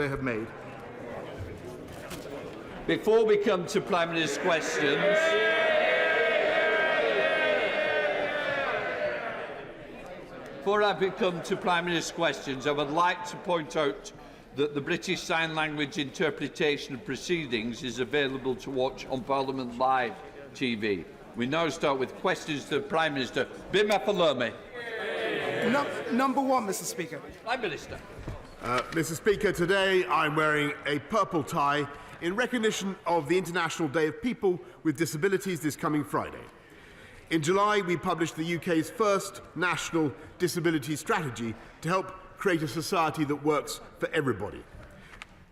they have made. Before we come to Prime Minister's questions, I would like to point out that the British Sign Language interpretation of proceedings is available to watch on Parliament Live TV. We now start with questions to the Prime Minister. Bima Falome. Number one, Mr. Speaker. Prime Minister. Mr. Speaker, today I'm wearing a purple tie in recognition of the International Day of People with Disabilities this coming Friday. In July, we published the UK's first national disability strategy to help create a society that works for everybody.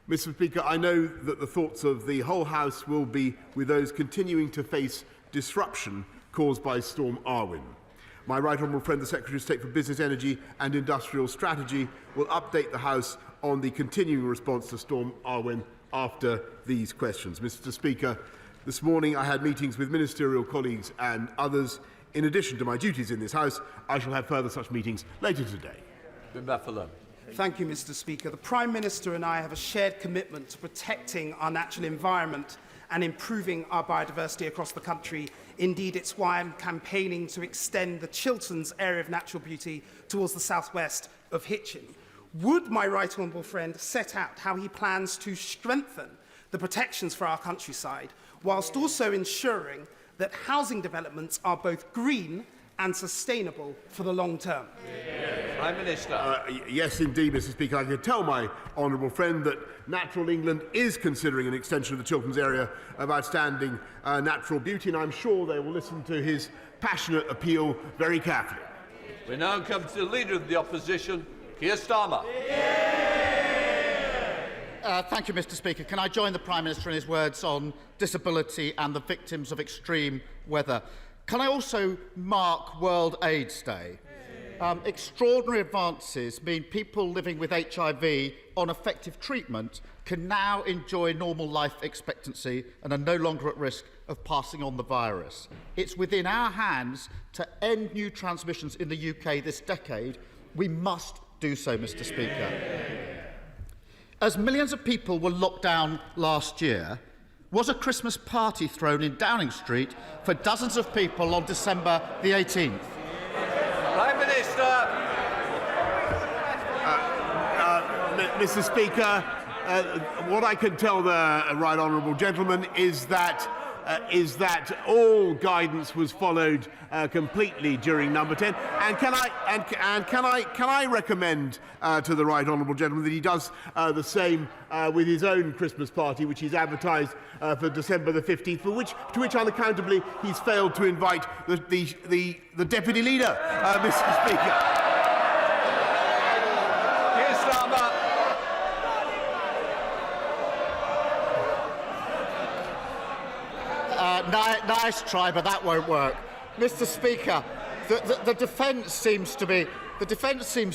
Mr. Speaker, I know that the thoughts of the whole House will be with those continuing to face disruption caused by Storm Arwen. My right honourable friend, the Secretary of State for Business, Energy and Industrial Strategy, will update the House on the continuing response to Storm Arwen after these questions. Mr. Speaker, this morning I had meetings with ministerial colleagues and others. In addition to my duties in this House, I shall have further such meetings later today. Thank you, Mr. Speaker. The Prime Minister and I have a shared commitment to protecting our natural environment and improving our biodiversity across the country. Indeed, it's why I'm campaigning to extend the Chilterns area of natural beauty towards the southwest of Hitchin. Would my right honourable friend set out how he plans to strengthen the protections for our countryside, whilst also ensuring that housing developments are both green and sustainable for the long term? Prime Minister. Yes, indeed, Mr. Speaker. I can tell my honourable friend that Natural England is considering an extension of the Chilterns area of outstanding natural beauty, and I'm sure they will listen to his passionate appeal very carefully. We now come to the Leader of the Opposition, Keir Starmer. Thank you, Mr. Speaker. Can I join the Prime Minister in his words on disability and the victims of extreme weather? Can I also mark World AIDS Day? Extraordinary advances mean people living with HIV on effective treatment can now enjoy normal life expectancy and are no longer at risk of passing on the virus. It's within our hands to end new transmissions in the UK this decade. We must do so, Mr. Speaker. As millions of people were locked down last year, was a Christmas party thrown in Downing Street for dozens of people on December the 18th? Prime Minister. Mr. Speaker, what I can tell the right honourable gentleman is that all guidance was followed completely during Number 10. And can I recommend to the right honourable gentleman that he does the same with his own Christmas party, which he's advertised for December the 15th, to which unaccountably he's failed to invite the deputy leader, Mr. Speaker. Keir Starmer. Nice try, but that won't work. Mr. Speaker, the defence seems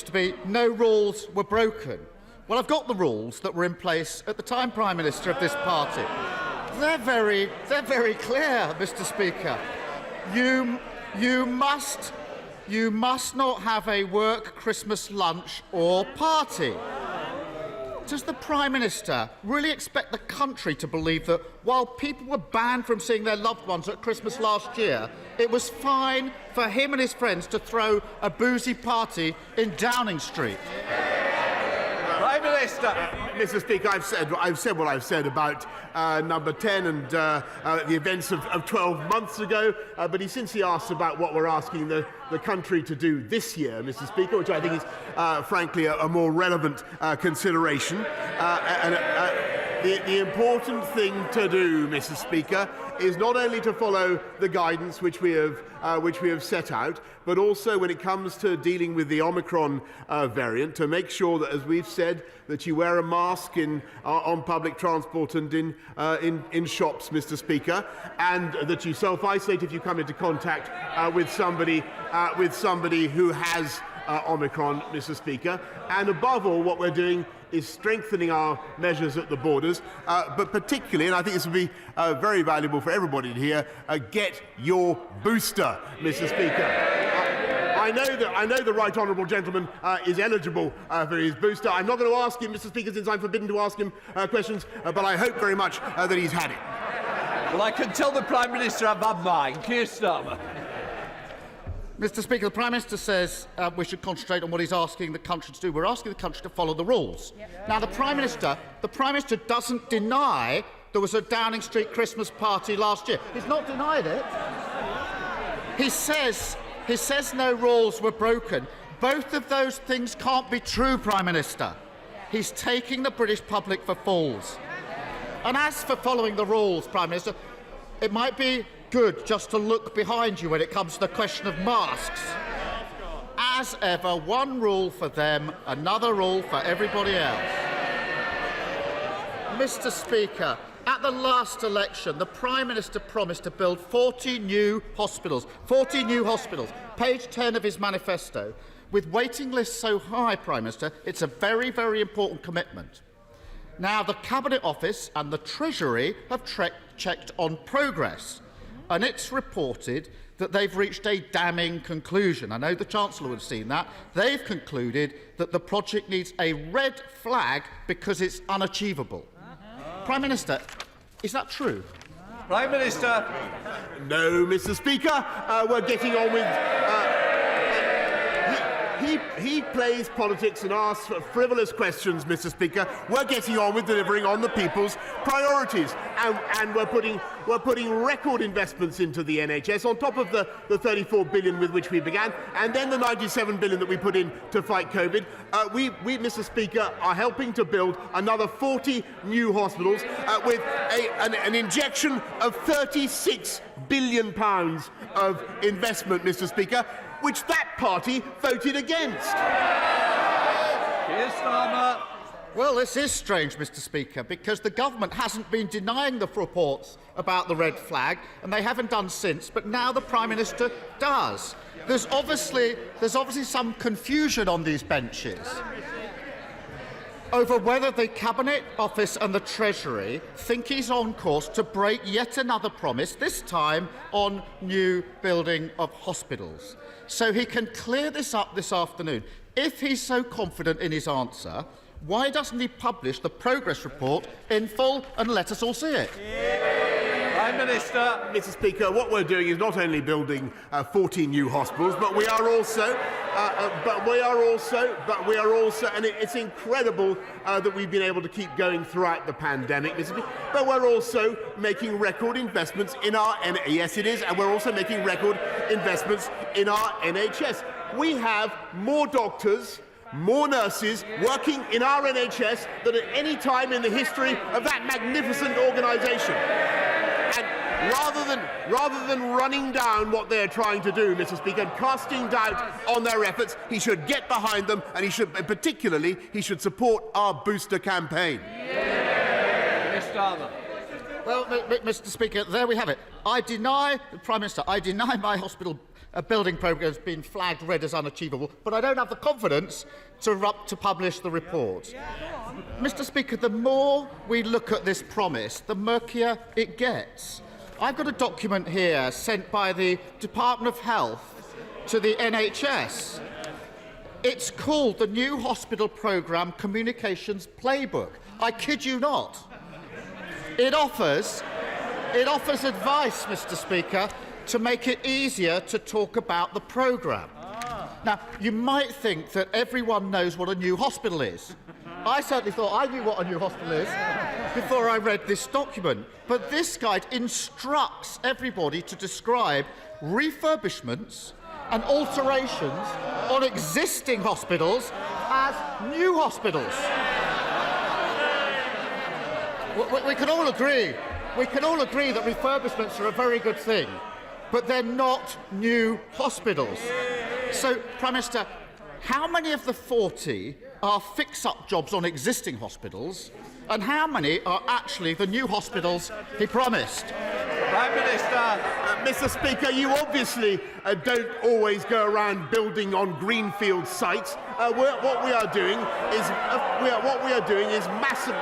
to be no rules were broken. Well, I've got the rules that were in place at the time Prime Minister of this party. They're very clear, Mr. Speaker. You must not have a work Christmas lunch or party. Does the Prime Minister really expect the country to believe that while people were banned from seeing their loved ones at Christmas last year, it was fine for him and his friends to throw a boozy party in Downing Street? Prime Minister. Mr. Speaker, I've said what I've said about Number 10 and the events of 12 months ago, but he since asked about what we're asking the country to do this year, Mr. Speaker, which I think is, frankly, a more relevant consideration. The important thing to do, Mr. Speaker, is not only to follow the guidance which we have set out, but also when it comes to dealing with the Omicron variant, to make sure that, as we've said, that you wear a mask on public transport and in shops, Mr. Speaker, and that you self-isolate if you come into contact with somebody who has Omicron, Mr. Speaker. And above all, what we're doing is strengthening our measures at the borders, but particularly, and I think this will be very valuable for everybody to hear, get your booster, Mr. Speaker. I know the right honourable gentleman is eligible for his booster. I'm not going to ask him, Mr. Speaker, since I'm forbidden to ask him questions, but I hope very much that he's had it. Well, I can tell the Prime Minister I've had mine. Keir Starmer. Mr. Speaker, the Prime Minister says we should concentrate on what he's asking the country to do. We're asking the country to follow the rules. Now, the Prime Minister doesn't deny there was a Downing Street Christmas party last year. He's not denied it. He says no rules were broken. Both of those things can't be true, Prime Minister. He's taking the British public for fools. And as for following the rules, Prime Minister, it might be good just to look behind you when it comes to the question of masks. As ever, one rule for them, another rule for everybody else. Mr. Speaker, at the last election, the Prime Minister promised to build 40 new hospitals. 40 new hospitals. Page 10 of his manifesto. With waiting lists so high, Prime Minister, it's a very, very important commitment. Now, the Cabinet Office and the Treasury have checked on progress, and it's reported that they've reached a damning conclusion. I know the Chancellor would have seen that. They've concluded that the project needs a red flag because it's unachievable. Prime Minister, is that true? Prime Minister. No, Mr. Speaker. We're getting on with... He plays politics and asks frivolous questions, Mr. Speaker. We're getting on with delivering on the people's priorities, and we're putting record investments into the NHS on top of the 34 billion with which we began, and then the 97 billion that we put in to fight COVID. We, Mr. Speaker, are helping to build another 40 new hospitals with an injection of 36 billion pounds of investment, Mr. Speaker, which that party voted against. Keir Starmer. Well, this is strange, Mr. Speaker, because the government hasn't been denying the reports about the red flag, and they haven't done since, but now the Prime Minister does. There's obviously some confusion on these benches over whether the Cabinet Office and the Treasury think he's on course to break yet another promise, this time on new building of hospitals. So he can clear this up this afternoon. If he's so confident in his answer, why doesn't he publish the progress report in full and let us all see it? Prime Minister. Mr. Speaker, what we're doing is not only building 14 new hospitals, but we are also, and it's incredible that we've been able to keep going throughout the pandemic, Mr. Speaker, but we're also making record investments in our, yes it is, and we're also making record investments in our NHS. We have more doctors, more nurses working in our NHS than at any time in the history of that magnificent organisation. And rather than running down what they're trying to do, Mr. Speaker, and casting doubt on their efforts, he should get behind them, and he should support our booster campaign. Well, Mr. Speaker, there we have it. Prime Minister, I deny my hospital building programme has been flagged red as unachievable, but I don't have the confidence to publish the report. Mr. Speaker, the more we look at this promise, the murkier it gets. I've got a document here sent by the Department of Health to the NHS. It's called the New Hospital Programme Communications Playbook. I kid you not. It offers advice, Mr. Speaker, to make it easier to talk about the programme. Now, you might think that everyone knows what a new hospital is. I certainly thought I knew what a new hospital is before I read this document. But this guide instructs everybody to describe refurbishments and alterations on existing hospitals as new hospitals. We can all agree that refurbishments are a very good thing, but they're not new hospitals. So, Prime Minister, how many of the 40 are fix-up jobs on existing hospitals, and how many are actually the new hospitals he promised? Prime Minister. Mr. Speaker, you obviously don't always go around building on greenfield sites. What we are doing is massive.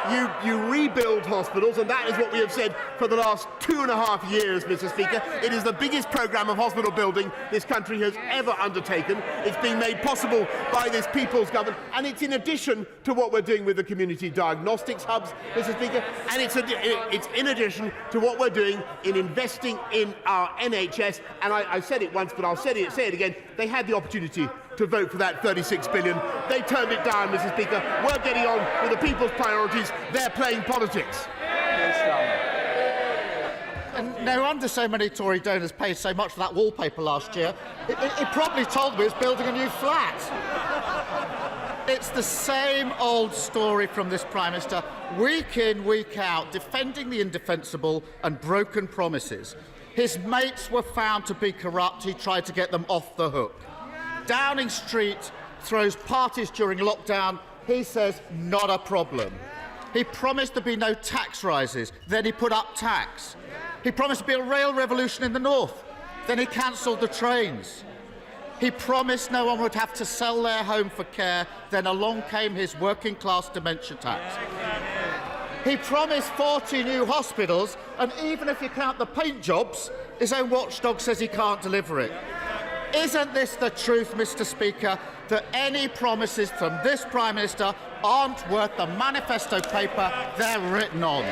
You rebuild hospitals, and that is what we have said for the last 2.5 years, Mr. Speaker. It is the biggest programme of hospital building this country has ever undertaken. It's being made possible by this People's Government, and it's in addition to what we're doing with the community diagnostics hubs, Mr. Speaker, and it's in addition to what we're doing in investing in our NHS. And I said it once, but I'll say it again. They had the opportunity to vote for that 36 billion. They turned it down, Mr. Speaker. We're getting on with the people's priorities. They're playing politics. And no wonder so many Tory donors paid so much for that wallpaper last year. It probably told me it was building a new flat. It's the same old story from this Prime Minister, week in, week out, defending the indefensible and broken promises. His mates were found to be corrupt. He tried to get them off the hook. Downing Street throws parties during lockdown. He says, not a problem. He promised there'd be no tax rises. Then he put up tax. He promised there'd be a rail revolution in the north. Then he cancelled the trains. He promised no one would have to sell their home for care. Then along came his working class dementia tax. He promised 40 new hospitals, and even if you count the paint jobs, his own watchdog says he can't deliver it. Isn't this the truth, Mr. Speaker, that any promises from this Prime Minister aren't worth the manifesto paper they're written on?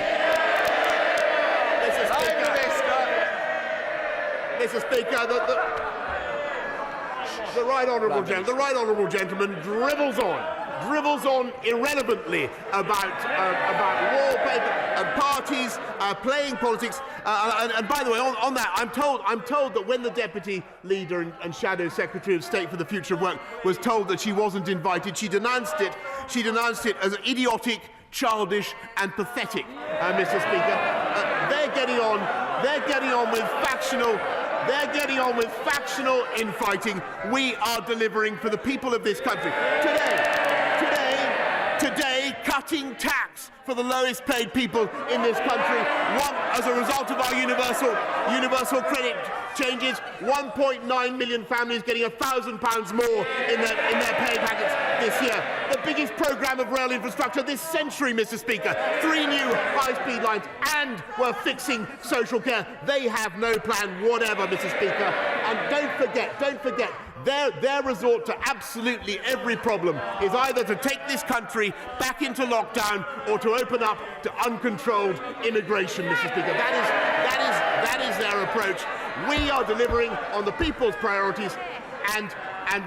Mr. Speaker, the right honourable gentleman dribbles on irrelevantly about wallpaper and parties playing politics. And by the way, on that, I'm told that when the Deputy Leader and Shadow Secretary of State for the Future of Work was told that she wasn't invited, she denounced it. She denounced it as idiotic, childish, and pathetic. Mr. Speaker, they're getting on with factional. They're getting on with factional infighting. We are delivering for the people of this country. Today, cutting tax for the lowest paid people in this country. As a result of our universal credit changes, 1.9 million families getting £1,000 more in their pay packets this year. The biggest programme of rail infrastructure this century, Mr. Speaker. 3 new high-speed lines, and we're fixing social care. They have no plan whatever, Mr. Speaker. And don't forget, their resort to absolutely every problem is either to take this country back into lockdown or to open up to uncontrolled immigration, Mr. Speaker. That is their approach. We are delivering on the people's priorities, and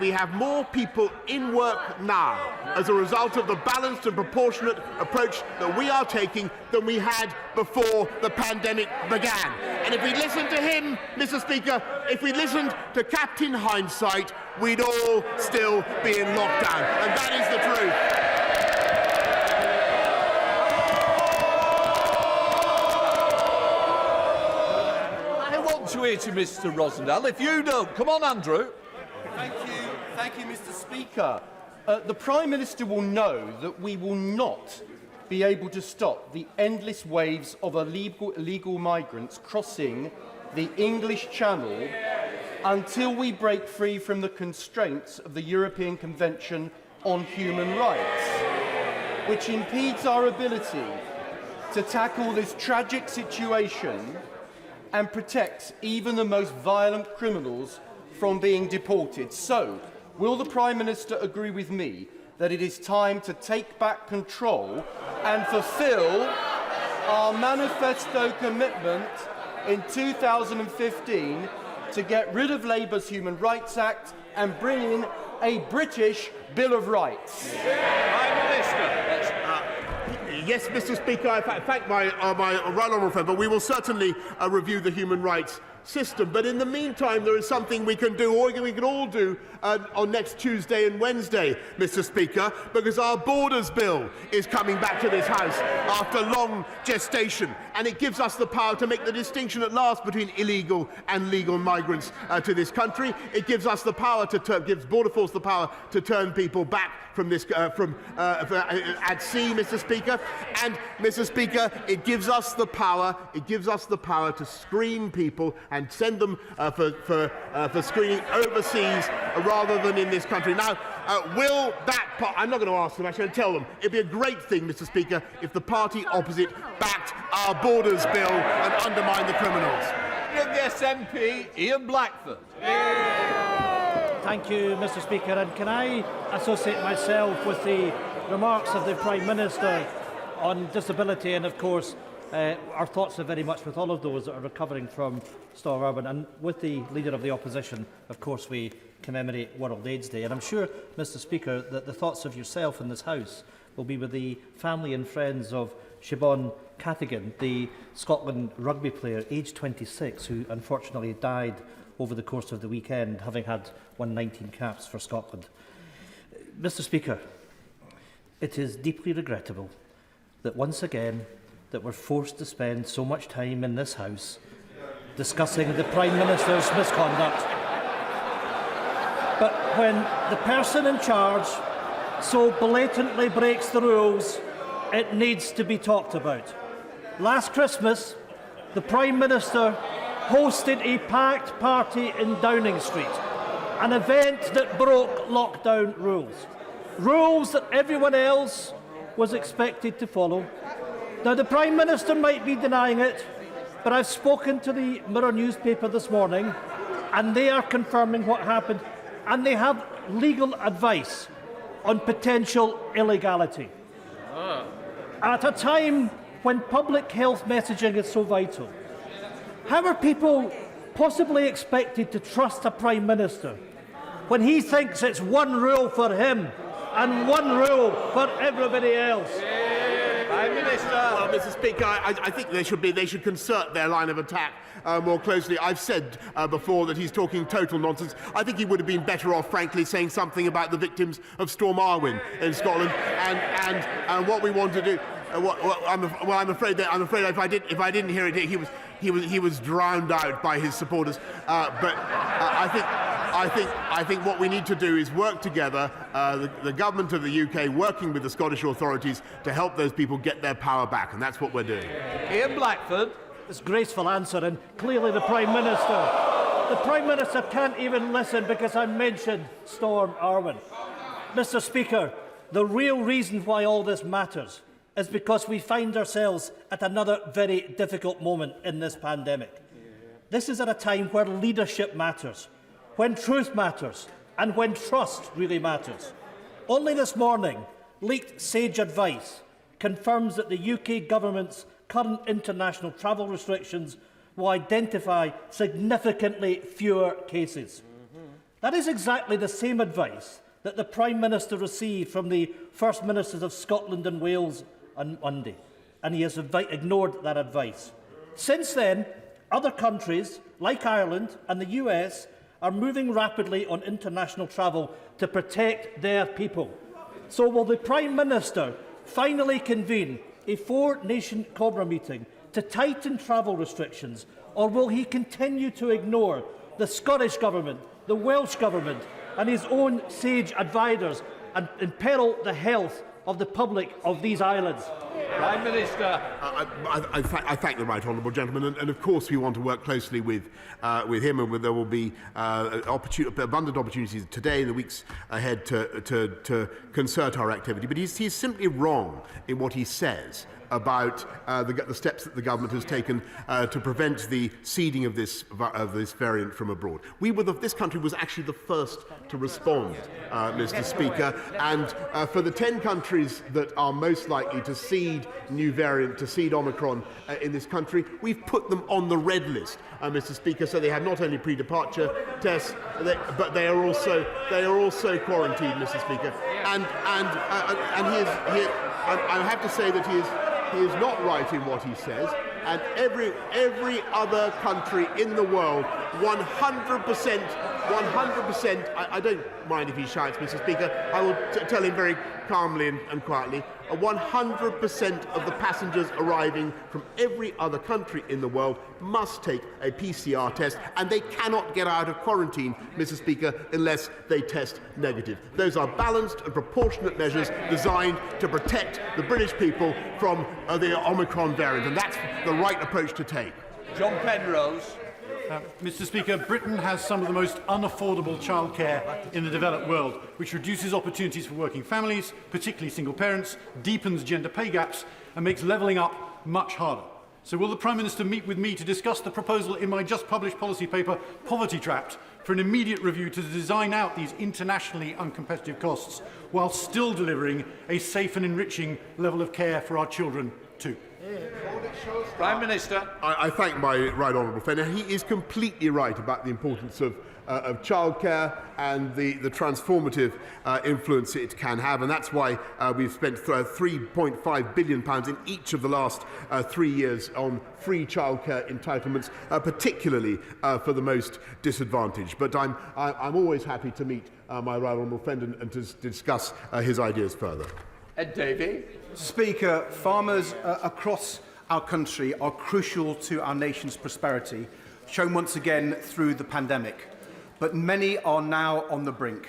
we have more people in work now as a result of the balanced and proportionate approach that we are taking than we had before the pandemic began. And if we listened to him, Mr. Speaker, if we listened to Captain Hindsight, we'd all still be in lockdown. And that is the truth. To hear to Mr. Rosendale. If you don't, come on, Andrew. Thank you, Mr. Speaker. The Prime Minister will know that we will not be able to stop the endless waves of illegal migrants crossing the English Channel until we break free from the constraints of the European Convention on Human Rights, which impedes our ability to tackle this tragic situation and protects even the most violent criminals from being deported. So, will the Prime Minister agree with me that it is time to take back control and fulfil our manifesto commitment in 2015 to get rid of Labour's Human Rights Act and bring in a British Bill of Rights? Prime Minister. Yes, Mr. Speaker, I thank my right honourable friend, but we will certainly review the human rights system. But in the meantime, there is something we can do, or we can all do, on next Tuesday and Wednesday, Mr. Speaker, because our Borders Bill is coming back to this House after long gestation, and it gives us the power to make the distinction at last between illegal and legal migrants to this country. It gives us the power gives Border Force the power to turn people back from at sea, Mr. Speaker. And, Mr. Speaker, it gives us the power to screen people and send them for screening overseas rather than in this country. Now, will that I'm not going to ask them, I'm going to tell them. It'd be a great thing, Mr. Speaker, if the party opposite backed our Borders Bill and undermined the criminals. Give the SNP, Ian Blackford. Thank you, Mr. Speaker. And can I associate myself with the remarks of the Prime Minister on disability, and of course our thoughts are very much with all of those that are recovering from Storm Urban, and with the Leader of the Opposition. Of course, we commemorate World AIDS Day, and I'm sure, Mr. Speaker, that the thoughts of yourself in this House will be with the family and friends of Siobhan Cathegan, the Scotland rugby player, aged 26, who unfortunately died over the course of the weekend, having had won 19 caps for Scotland. Mr. Speaker, it is deeply regrettable that once again that we're forced to spend so much time in this House discussing the Prime Minister's misconduct. But when the person in charge so blatantly breaks the rules, it needs to be talked about. Last Christmas, the Prime Minister hosted a packed party in Downing Street, an event that broke lockdown rules. Rules that everyone else was expected to follow. Now, the Prime Minister might be denying it, but I've spoken to the Mirror newspaper this morning, and they are confirming what happened, and they have legal advice on potential illegality. At a time when public health messaging is so vital, how are people possibly expected to trust a Prime Minister when he thinks it's one rule for him and one rule for everybody else? Prime Minister. Well, Mr. Speaker, I think they should concert their line of attack more closely. I've said before that he's talking total nonsense. I think he would have been better off, frankly, saying something about the victims of Storm Arwen in Scotland and what we want to do. I'm afraid if I didn't hear it, he was drowned out by his supporters. But I think what we need to do is work together, the government of the UK working with the Scottish authorities to help those people get their power back, and that's what we're doing. Ian Blackford. This graceful answer, and clearly the Prime Minister can't even listen because I mentioned Storm Arwen. Mr. Speaker, the real reason why all this matters is because we find ourselves at another very difficult moment in this pandemic. This is at a time where leadership matters, when truth matters, and when trust really matters. Only this morning, leaked sage advice confirms that the UK government's current international travel restrictions will identify significantly fewer cases. That is exactly the same advice that the Prime Minister received from the First Ministers of Scotland and Wales on Monday, and he has ignored that advice. Since then, other countries, like Ireland and the US, are moving rapidly on international travel to protect their people. So will the Prime Minister finally convene a four-nation Cobra meeting to tighten travel restrictions, or will he continue to ignore the Scottish Government, the Welsh Government and his own sage advisers and imperil the health of the public of these islands? Prime Minister. I thank the right honourable gentleman, and of course we want to work closely with him, and there will be abundant opportunities today and the weeks ahead to concert our activity. But he's simply wrong in what he says about the steps that the government has taken to prevent the seeding of this variant from abroad. This country was actually the first to respond, Mr. Speaker, and for the 10 countries that are most likely to seed new variant, to seed Omicron in this country, we've put them on the red list, Mr. Speaker, so they have not only pre-departure tests, but they are also quarantined, Mr. Speaker, and I have to say that he is not right in what he says, and every other country in the world, 100%, I don't mind if he shouts, Mr. Speaker, I will tell him very calmly and quietly, 100% of the passengers arriving from every other country in the world must take a PCR test, and they cannot get out of quarantine, Mr. Speaker, unless they test negative. Those are balanced and proportionate measures designed to protect the British people from the Omicron variant, and that's the right approach to take. John Penrose. Mr. Speaker, Britain has some of the most unaffordable childcare in the developed world, which reduces opportunities for working families, particularly single parents, deepens gender pay gaps and makes levelling up much harder. So will the Prime Minister meet with me to discuss the proposal in my just published policy paper, Poverty Trapped, for an immediate review to design out these internationally uncompetitive costs while still delivering a safe and enriching level of care for our children too? Prime Minister. I thank my right honourable friend. And he is completely right about the importance of childcare and the transformative influence it can have, and that's why we've spent £3.5 billion in each of the last 3 years on free childcare entitlements, particularly for the most disadvantaged. But I'm always happy to meet my right honourable friend and to discuss his ideas further. Ed Davey. Speaker, farmers across our country are crucial to our nation's prosperity, shown once again through the pandemic. But many are now on the brink.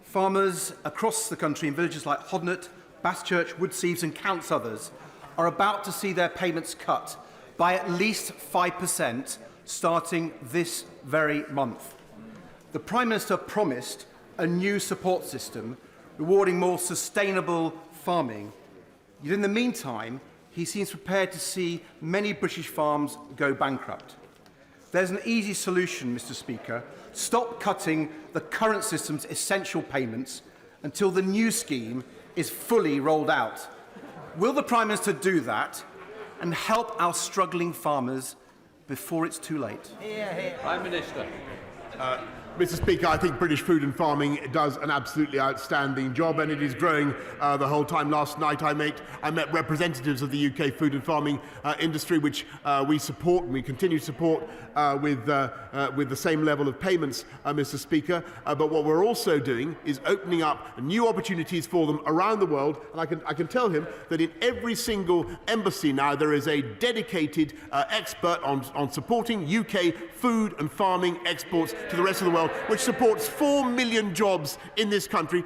Farmers across the country in villages like Hodnett, Baschurch, Woodseaves and countless others are about to see their payments cut by at least 5% starting this very month. The Prime Minister promised a new support system rewarding more sustainable farming. Yet in the meantime, he seems prepared to see many British farms go bankrupt. There's an easy solution, Mr. Speaker. Stop cutting the current system's essential payments until the new scheme is fully rolled out. Will the Prime Minister do that and help our struggling farmers before it's too late? Prime Minister. Mr. Speaker, I think British food and farming does an absolutely outstanding job, and it is growing the whole time. Last night I met representatives of the UK food and farming industry, which we support and we continue to support with the same level of payments, Mr. Speaker. But what we're also doing is opening up new opportunities for them around the world, and I can tell him that in every single embassy now there is a dedicated expert on supporting UK food and farming exports to the rest of the world, which supports 4 million jobs in this country,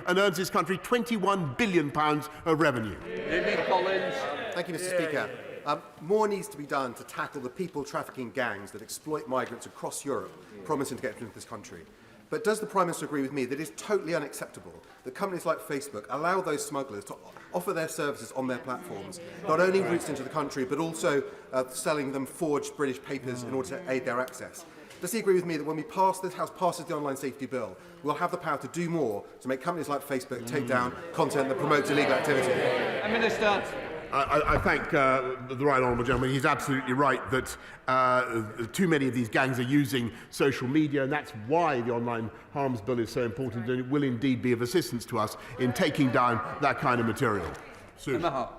and earns this country £21 billion of revenue. David Collins. Thank you, Mr. Speaker. More needs to be done to tackle the people trafficking gangs that exploit migrants across Europe, promising to get into this country. But does the Prime Minister agree with me that it is totally unacceptable that companies like Facebook allow those smugglers to offer their services on their platforms, not only routes into the country, but also selling them forged British papers in order to aid their access? Does he agree with me that when this House passes the online safety bill, we'll have the power to do more to make companies like Facebook take down content that promotes illegal activity? Minister. I thank the right honourable gentleman. He's absolutely right that too many of these gangs are using social media, and that's why the online harms bill is so important, and it will indeed be of assistance to us in taking down that kind of material. Emma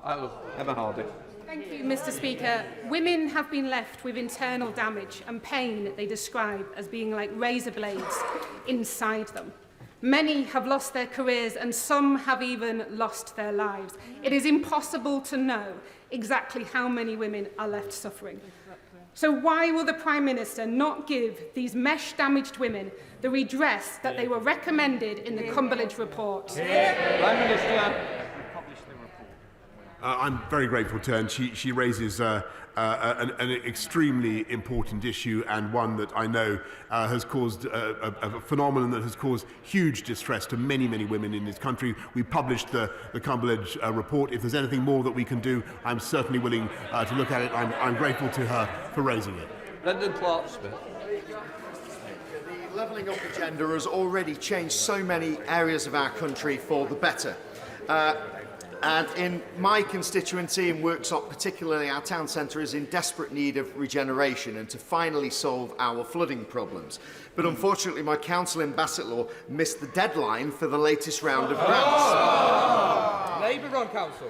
Hardy. Thank you, Mr. Speaker. Women have been left with internal damage and pain that they describe as being like razor blades inside them. Many have lost their careers and some have even lost their lives. It is impossible to know exactly how many women are left suffering. So why will the Prime Minister not give these mesh-damaged women the redress that they were recommended in the Cumberledge report? Prime Minister. I'm very grateful to her, and she raises an extremely important issue, and one that I know has caused a phenomenon that has caused huge distress to many, many women in this country. We published the Cumberledge report. If there's anything more that we can do, I'm certainly willing to look at it. I'm grateful to her for raising it. Brendan Clark-Smith. The levelling up agenda has already changed so many areas of our country for the better. And in my constituency, in Worksop particularly, our town centre is in desperate need of regeneration and to finally solve our flooding problems. But unfortunately, my council in Bassetlaw missed the deadline for the latest round of grants. Labour on council.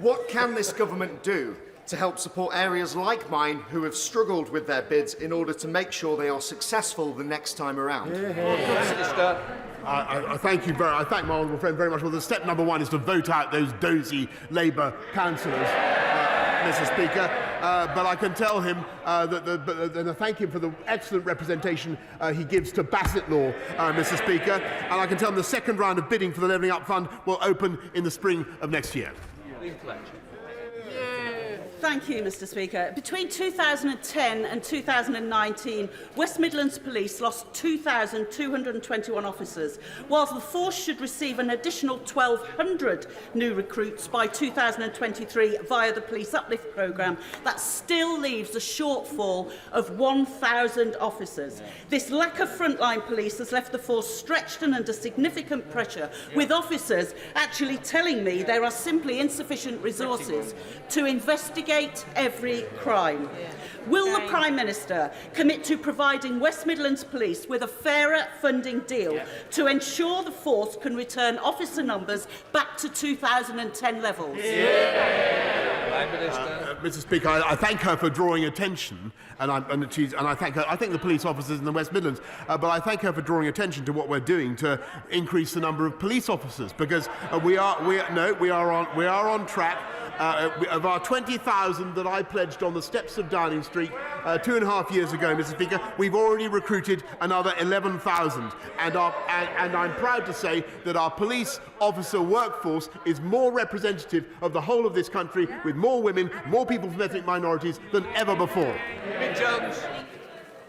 What can this government do to help support areas like mine who have struggled with their bids in order to make sure they are successful the next time around? I thank you I thank my honourable friend very much. Well, the step number one is to vote out those dozy Labour councillors, Mr. Speaker. But I can tell him and I thank him for the excellent representation he gives to Bassetlaw, Mr. Speaker. And I can tell him the second round of bidding for the Levelling Up Fund will open in the spring of next year. Thank you, Mr Speaker. Between 2010 and 2019, West Midlands Police lost 2,221 officers, whilst the force should receive an additional 1,200 new recruits by 2023 via the Police Uplift Programme. That still leaves a shortfall of 1,000 officers. This lack of frontline police has left the force stretched and under significant pressure, with officers actually telling me there are simply insufficient resources to investigate every crime. Will the Prime Minister commit to providing West Midlands Police with a fairer funding deal to ensure the force can return officer numbers back to 2010 levels? Prime Minister. Mr. Speaker, I thank her for drawing attention, and I thank her. I thank the police officers in the West Midlands, but I thank her for drawing attention to what we're doing to increase the number of police officers, because we are on track. Of our 20,000 that I pledged on the steps of Downing Street 2.5 years ago, Mr. Speaker, we've already recruited another 11,000. And I'm proud to say that our police officer workforce is more representative of the whole of this country, with more women, more people from ethnic minorities than ever before. Jones.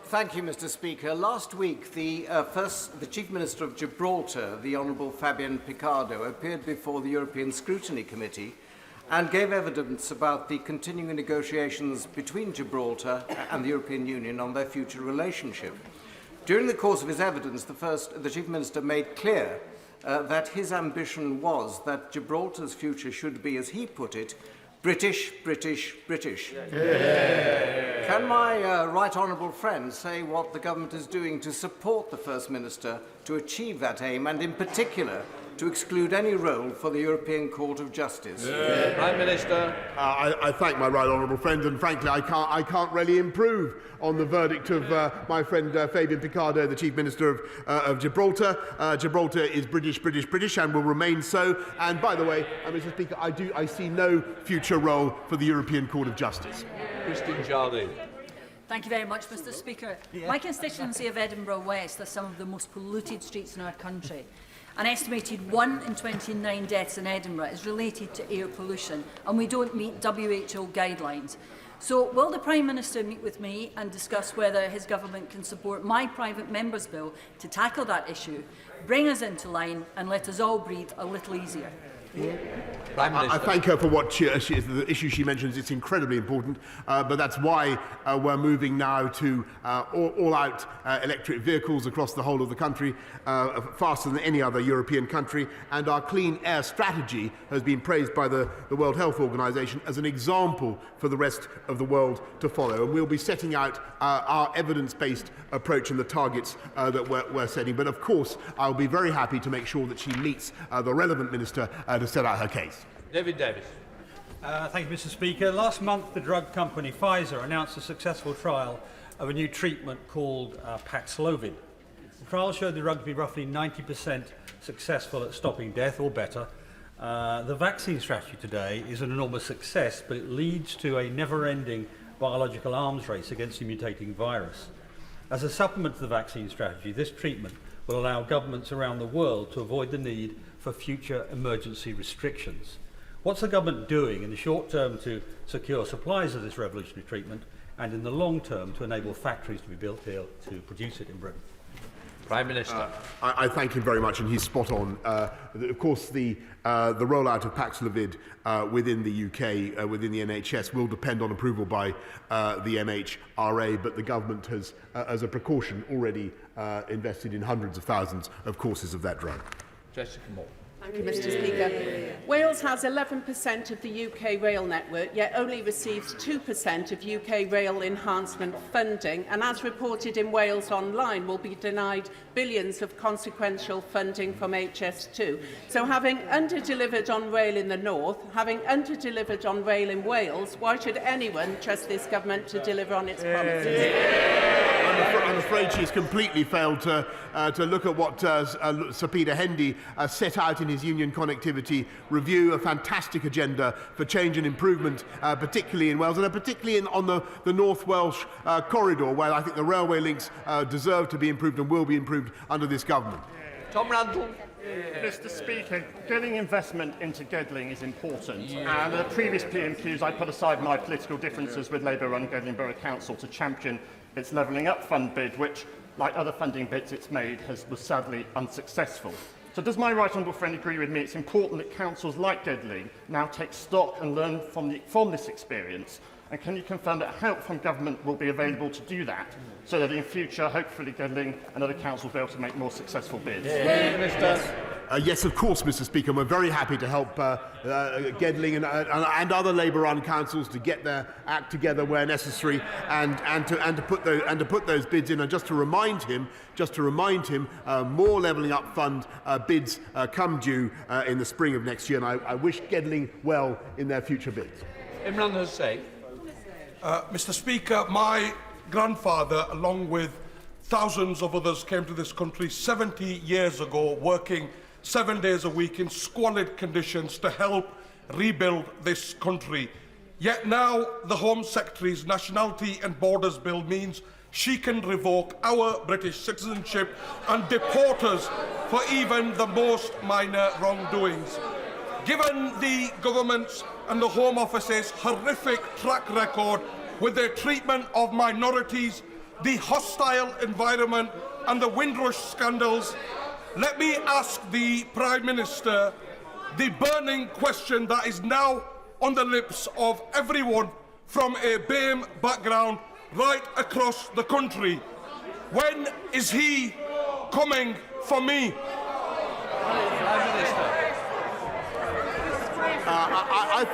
Thank you, Mr. Speaker. Last week, the Chief Minister of Gibraltar, the Honourable Fabian Picardo, appeared before the European Scrutiny Committee and gave evidence about the continuing negotiations between Gibraltar and the European Union on their future relationship. During the course of his evidence, the Chief Minister made clear that his ambition was that Gibraltar's future should be, as he put it, British, British, British. Yeah. Can my right honourable friend say what the government is doing to support the First Minister to achieve that aim, and in particular to exclude any role for the European Court of Justice? Yeah. Prime Minister. I thank my right honourable friend, and frankly I can't really improve on the verdict of my friend Fabian Picardo, the Chief Minister of Gibraltar. Gibraltar is British, British, British, and will remain so. And by the way, Mr. Speaker, I see no future role for the European Court of Justice. Christine Jardine. Thank you very much, Mr. Speaker. My constituency of Edinburgh West has some of the most polluted streets in our country. An estimated 1 in 29 deaths in Edinburgh is related to air pollution, and we don't meet WHO guidelines. So will the Prime Minister meet with me and discuss whether his government can support my private member's bill to tackle that issue, bring us into line and let us all breathe a little easier? I thank her for what the issue she mentions. It's incredibly important, but that's why we're moving now to all-out electric vehicles across the whole of the country, faster than any other European country. And our clean air strategy has been praised by the World Health Organization as an example for the rest of the world to follow. And we'll be setting out our evidence-based approach and the targets that we're setting. But of course, I'll be very happy to make sure that she meets the relevant minister to set out her case. David Davis. Thank you, Mr. Speaker. Last month, the drug company Pfizer announced a successful trial of a new treatment called Paxlovid. The trial showed the drug to be roughly 90% successful at stopping death or better. The vaccine strategy today is an enormous success, but it leads to a never-ending biological arms race against a mutating virus. As a supplement to the vaccine strategy, this treatment will allow governments around the world to avoid the need for future emergency restrictions. What's the government doing in the short term to secure supplies of this revolutionary treatment, and in the long term to enable factories to be built here to produce it in Britain? Prime Minister. I thank him very much, and he's spot on. Of course, the rollout of Paxlovid within the UK, within the NHS, will depend on approval by the MHRA, but the government has, as a precaution, already invested in hundreds of thousands of courses of that drug. Jessica Moore. Thank you, Mr. Speaker. Wales has 11% of the UK rail network, yet only receives 2% of UK rail enhancement funding, and as reported in Wales Online, will be denied billions of consequential funding from HS2. So having under-delivered on rail in the north, having under-delivered on rail in Wales, why should anyone trust this government to deliver on its promises? I'm afraid she's completely failed to look at what Sir Peter Hendy set out in his Union Connectivity Review, a fantastic agenda for change and improvement, particularly in Wales, and particularly on the North Welsh corridor, where I think the railway links deserve to be improved and will be improved under this government. Tom Randall. Mr. Speaker, getting investment into Gedling is important. And at the previous PMQs, I put aside my political differences with Labour-run Gedling Borough Council to champion its Levelling Up Fund bid, which, like other funding bids it's made, was sadly unsuccessful. So does my right honourable friend agree with me it's important that councils like Gedling now take stock and learn from this experience? And can you confirm that help from government will be available to do that, so that in future, hopefully, Gedling and other councils will be able to make more successful bids? Yes, of course, Mr. Speaker. We're very happy to help Gedling and other Labour-run councils to get their act together where necessary, and to put those bids in. And just to remind him, more Levelling Up Fund bids come due in the spring of next year, and I wish Gedling well in their future bids. Imran Hussain. Mr. Speaker, my grandfather, along with thousands of others, came to this country 70 years ago, working 7 days a week in squalid conditions to help rebuild this country. Yet now the Home Secretary's Nationality and Borders Bill means she can revoke our British citizenship and deport us for even the most minor wrongdoings. Given the government's and the Home Office's horrific track record with their treatment of minorities, the hostile environment and the Windrush scandals, let me ask the Prime Minister the burning question that is now on the lips of everyone from a BAME background right across the country. When is he coming for me? Prime Minister. I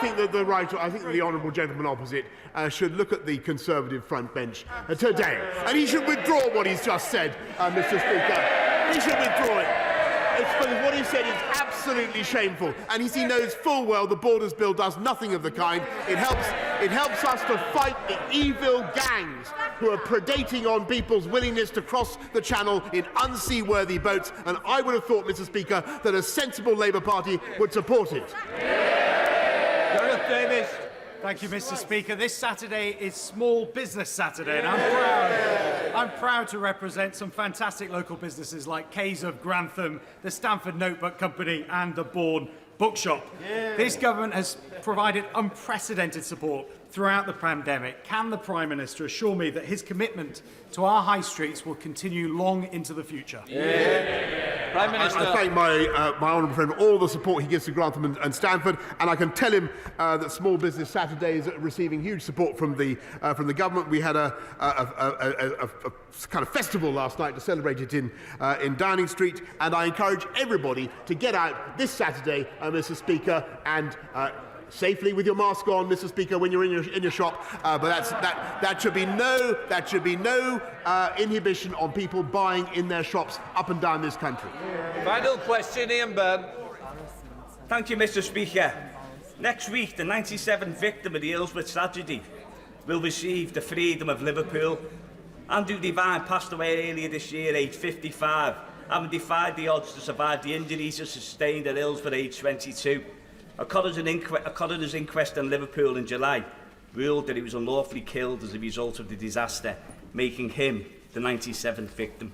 think that the honourable gentleman opposite should look at the Conservative front bench today, and he should withdraw what he's just said, Mr. Speaker. He should withdraw it. Because what he said is absolutely shameful, and he knows full well the Borders Bill does nothing of the kind. It helps us to fight the evil gangs who are predating on people's willingness to cross the Channel in unseaworthy boats, and I would have thought, Mr. Speaker, that a sensible Labour Party would support it. Gareth Davis. Thank you, Mr. Speaker. This Saturday is Small Business Saturday, and I'm proud to represent some fantastic local businesses like Kays of Grantham, the Stamford Notebook Company and the Bourne Bookshop. This government has provided unprecedented support throughout the pandemic. Can the Prime Minister assure me that his commitment to our high streets will continue long into the future? Prime Minister. I thank my honourable friend for all the support he gives to Grantham and Stamford, and I can tell him that Small Business Saturday is receiving huge support from the government. We had a kind of festival last night to celebrate it in Downing Street, and I encourage everybody to get out this Saturday, Mr. Speaker, and safely with your mask on, Mr. Speaker, when you're in your shop. But that should be no inhibition on people buying in their shops up and down this country. Final question, Ian Byrne. Thank you, Mr. Speaker. Next week, the 97th victim of the Hillsborough tragedy will receive the freedom of Liverpool. Andrew Devine passed away earlier this year, aged 55, having defied the odds to survive the injuries he sustained at Hillsborough, aged 22. A coroner's inquest in Liverpool in July ruled that he was unlawfully killed as a result of the disaster, making him the 97th victim.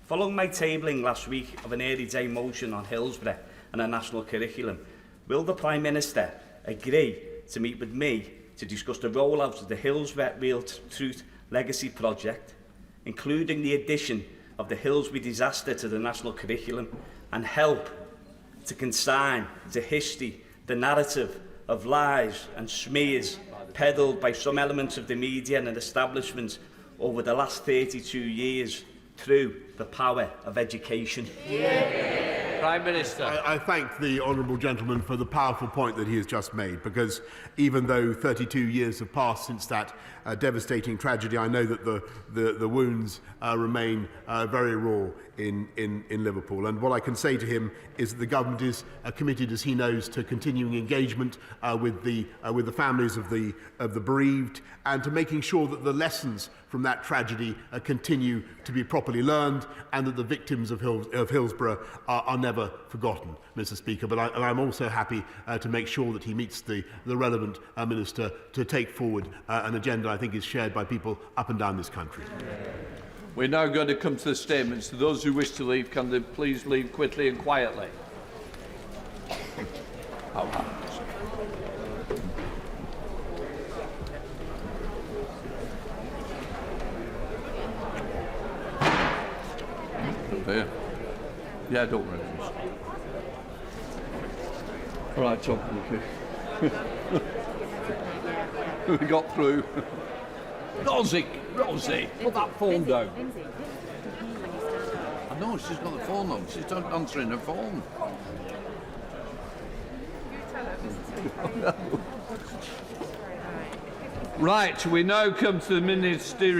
Following my tabling last week of an early day motion on Hillsborough and a national curriculum, will the Prime Minister agree to meet with me to discuss the rollout of the Hillsborough Real Truth Legacy Project, including the addition of the Hillsborough disaster to the national curriculum, and help to consign to history the narrative of lies and smears peddled by some elements of the media and establishment over the last 32 years through the power of education? Prime Minister. I thank the honourable gentleman for the powerful point that he has just made, because even though 32 years have passed since that devastating tragedy, I know that the wounds remain very raw in Liverpool. And what I can say to him is that the government is committed, as he knows, to continuing engagement with the families of the bereaved, and to making sure that the lessons from that tragedy continue to be properly learned, and that the victims of Hillsborough are never forgotten, Mr. Speaker. But I'm also happy to make sure that he meets the relevant minister to take forward an agenda I think is shared by people up and down this country. We're now going to come to the statements. To those who wish to leave, can they please leave quickly and quietly? Yeah, don't worry. All right, Tom. We got through. Rosie, put that phone down. I know, she's got the phone on. She's not answering her phone. Right, we now come to the ministerial